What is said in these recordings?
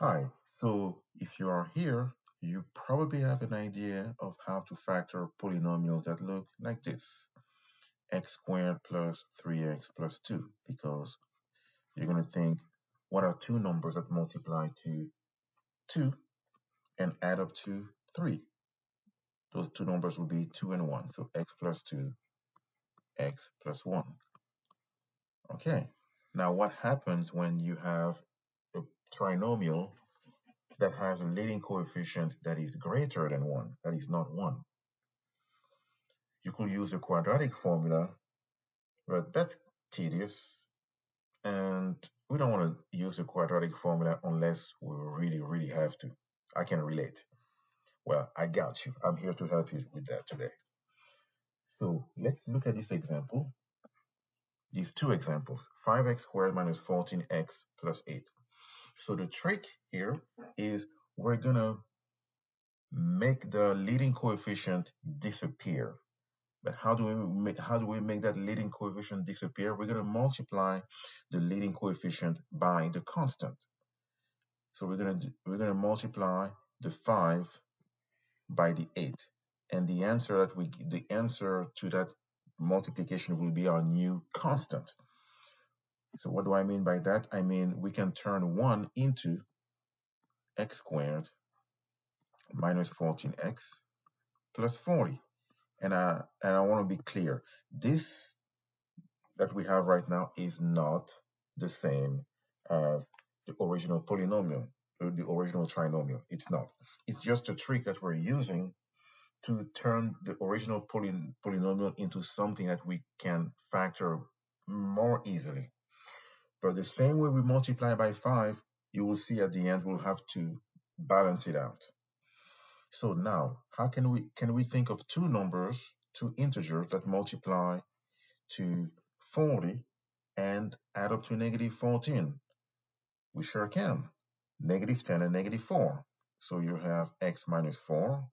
Hi, so if you are here, you probably have an idea of how to factor polynomials that look like this: x squared plus 3x plus 2, because you're going to think, what are two numbers that multiply to 2 and add up to 3? Those two numbers will be 2 and 1, so x plus 2, x plus 1. Okay, now what happens when you have a trinomial that has a leading coefficient that is greater than 1, that is not 1? You could use a quadratic formula, but that's tedious, and we don't want to use a quadratic formula unless we really have to. I can relate. Well, I got you. I'm here to help you with that today. So let's look at this example, these two examples: 5x squared minus 14x plus 8. So the trick here is we're going to make the leading coefficient disappear. But how do we make that leading coefficient disappear? We're going to multiply the leading coefficient by the constant. So we're going to multiply the 5 by the 8, and the answer to that multiplication will be our new constant. So what do I mean by that? I mean we can turn 1 into x squared minus 14x plus 40. And I want to be clear. This that we have right now is not the same as the original polynomial, the original trinomial. It's not. It's just a trick that we're using to turn the original polynomial into something that we can factor more easily. But the same way we multiply by 5, you will see at the end we'll have to balance it out. So now, how can we think of two numbers, two integers that multiply to 40 and add up to negative 14? We sure can. Negative 10 and negative 4. So you have x minus 4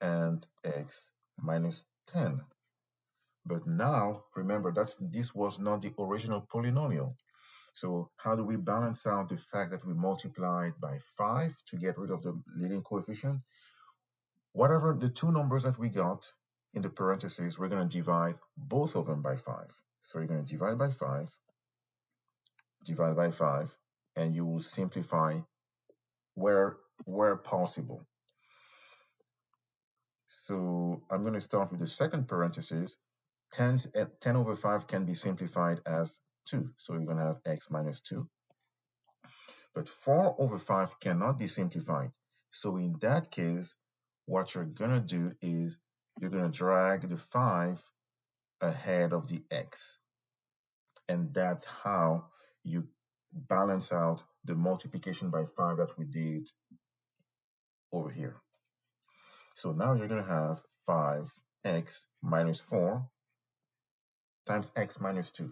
and x minus 10. But now, remember, this was not the original polynomial. So how do we balance out the fact that we multiplied by 5 to get rid of the leading coefficient? Whatever the two numbers that we got in the parentheses, we're going to divide both of them by 5. So you're going to divide by 5, and you will simplify where possible. So I'm going to start with the second parenthesis. 10 over 5 can be simplified as 2. So you're going to have x minus 2. But 4 over 5 cannot be simplified. So in that case, what you're going to do is you're going to drag the 5 ahead of the x. And that's how you balance out the multiplication by 5 that we did over here. So now you're going to have 5x minus 4 times x minus 2.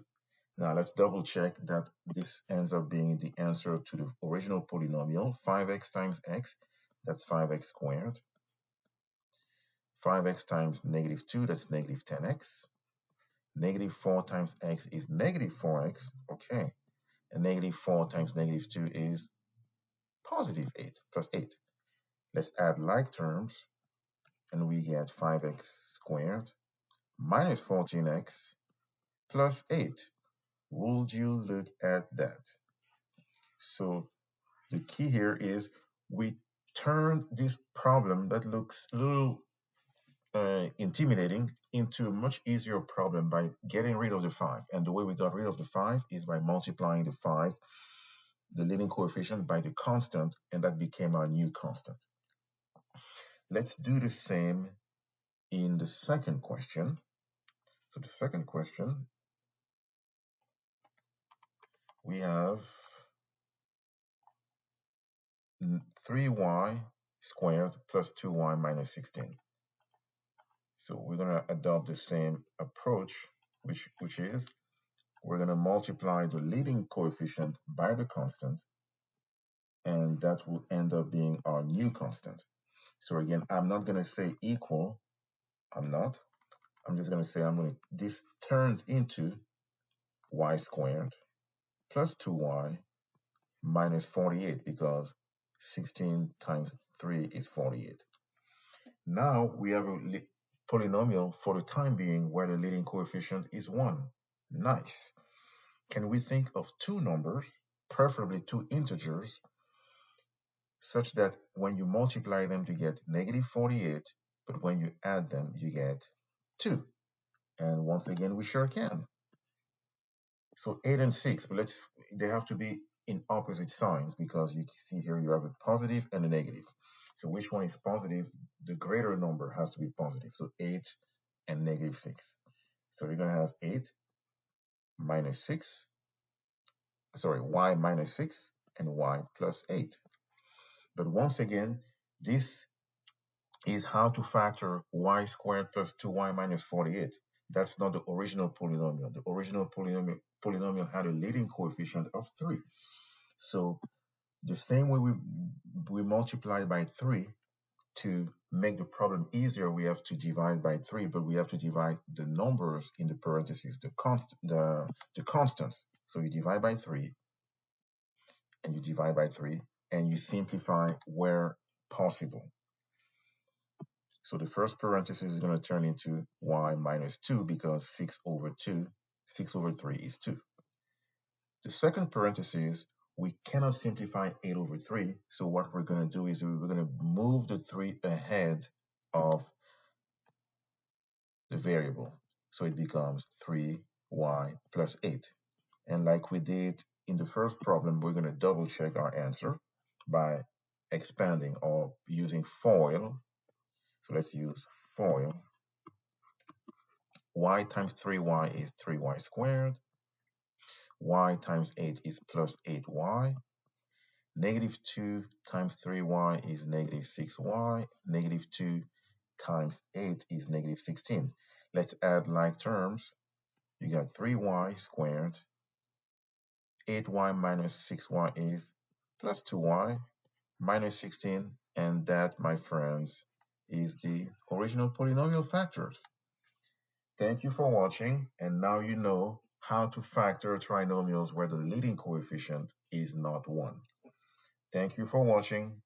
Now let's double check that this ends up being the answer to the original polynomial. 5x times x, that's 5x squared. 5x times negative 2, that's negative 10x. Negative 4 times x is negative 4x, okay. And negative 4 times negative 2 is positive 8, plus 8. Let's add like terms, and we get 5x squared minus 14x plus 8. Would you look at that? So the key here is we turned this problem that looks a little intimidating into a much easier problem by getting rid of the 5. And the way we got rid of the 5 is by multiplying the 5, the leading coefficient, by the constant, and that became our new constant. Let's do the same in the second question. So the second question, we have 3y squared plus 2y minus 16. So we're going to adopt the same approach, which is we're going to multiply the leading coefficient by the constant, and that will end up being our new constant. So again, I'm not going to say equal. I'm just going to say this turns into y squared plus 2y minus 48 because 16 times 3 is 48. Now we have a polynomial for the time being where the leading coefficient is 1. Nice. Can we think of two numbers, preferably two integers, such that when you multiply them you get negative 48, but when you add them you get 2? And once again, we sure can. So 8 and 6, but they have to be in opposite signs because you see here you have a positive and a negative. So which one is positive? The greater number has to be positive. So 8 and negative 6. So you're going to have 8 minus 6, sorry, y minus 6 and y plus 8. But once again, this is how to factor y squared plus 2y minus 48. That's not the original polynomial. The original polynomial had a leading coefficient of 3. So the same way we multiply by 3 to make the problem easier, we have to divide by 3, but we have to divide the numbers in the parentheses, the constants. So you divide by 3, and you divide by 3, and you simplify where possible. So the first parenthesis is going to turn into y minus 2 because 6 over 3 is 2. The second parenthesis, we cannot simplify 8 over 3. So what we're going to do is we're going to move the 3 ahead of the variable. So it becomes 3y plus 8. And like we did in the first problem, we're going to double check our answer by expanding or using FOIL. So let's use FOIL. Y times 3y is 3y squared. Y times 8 is plus 8y. Negative 2 times 3y is negative 6y. Negative 2 times 8 is negative 16. Let's add like terms. You got 3y squared. 8y minus 6y is plus 2y minus 16. And that, my friends, is the original polynomial factors. Thank you for watching, and now you know how to factor trinomials where the leading coefficient is not 1. Thank you for watching.